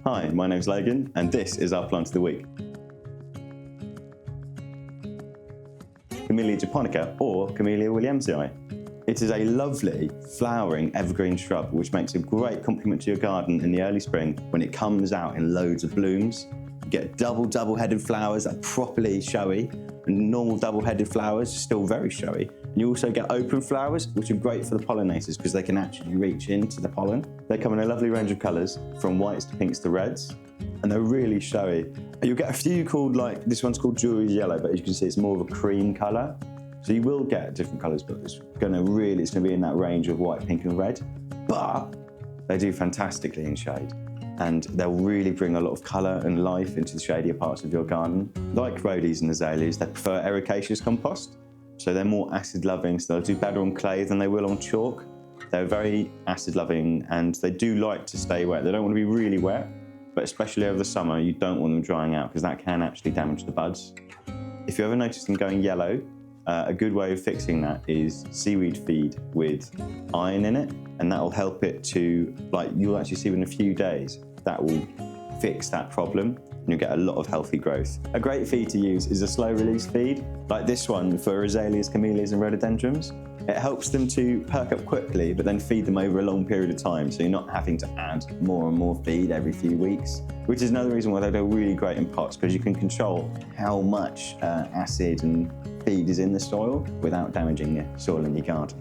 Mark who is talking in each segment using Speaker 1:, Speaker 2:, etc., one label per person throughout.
Speaker 1: Hi, my name's Logan, and this is our plant of the week. Camellia Japonica, or Camellia Williamsii. It is a lovely, flowering evergreen shrub which makes a great complement to your garden in the early spring when it comes out in loads of blooms. You get double-headed flowers that are properly showy, and normal double-headed flowers are still very showy. And you also get open flowers, which are great for the pollinators because they can actually reach into the pollen. They come in a lovely range of colours, from whites to pinks to reds, and they're really showy. You'll get a few called, like, this one's called jewelry yellow, but as you can see, it's more of a cream colour. So you will get different colours, but it's gonna be in that range of white, pink and red. But they do fantastically in shade, and they'll really bring a lot of colour and life into the shadier parts of your garden. Like rhodies and azaleas, they prefer ericaceous compost, so they're more acid loving, so they'll do better on clay than they will on chalk. They're very acid loving, and they do like to stay wet. They don't want to be really wet, but especially over the summer, you don't want them drying out because that can actually damage the buds. If you ever notice them going yellow, a good way of fixing that is seaweed feed with iron in it, and that will help it to, like, you'll actually see in a few days, that will fix that problem and you'll get a lot of healthy growth. A great feed to use is a slow release feed, like this one for azaleas, camellias and rhododendrons. It helps them to perk up quickly, but then feed them over a long period of time, so you're not having to add more and more feed every few weeks, which is another reason why they do really great in pots, because you can control how much acid and feed is in the soil without damaging the soil in your garden.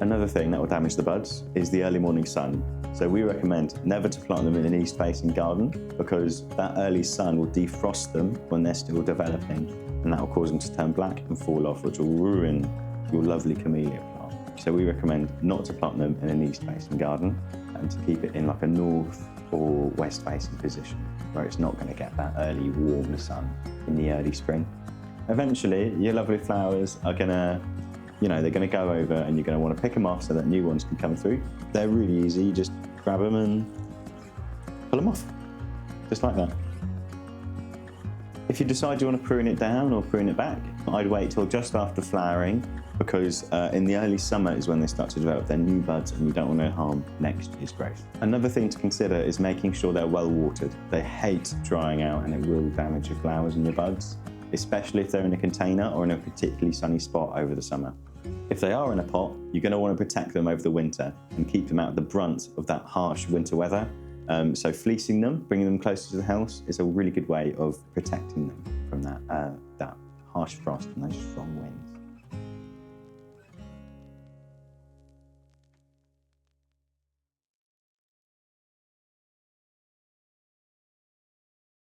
Speaker 1: Another thing that will damage the buds is the early morning sun. So we recommend never to plant them in an east-facing garden, because that early sun will defrost them when they're still developing, and that will cause them to turn black and fall off, which will ruin your lovely camellia plant. So we recommend not to plant them in an east-facing garden and to keep it in like a north or west-facing position where it's not going to get that early warm sun in the early spring. Eventually, your lovely flowers are gonna, they're gonna go over and you're gonna want to pick them off so that new ones can come through. They're really easy, you just grab them and pull them off, just like that. If you decide you want to prune it down or prune it back, I'd wait till just after flowering, because in the early summer is when they start to develop their new buds and you don't want to harm next year's growth. Another thing to consider is making sure they're well watered. They hate drying out and it will damage your flowers and your buds, especially if they're in a container or in a particularly sunny spot over the summer. If they are in a pot, you're going to want to protect them over the winter and keep them out of the brunt of that harsh winter weather. So fleecing them, bringing them closer to the house, is a really good way of protecting them from that harsh frost and those strong winds.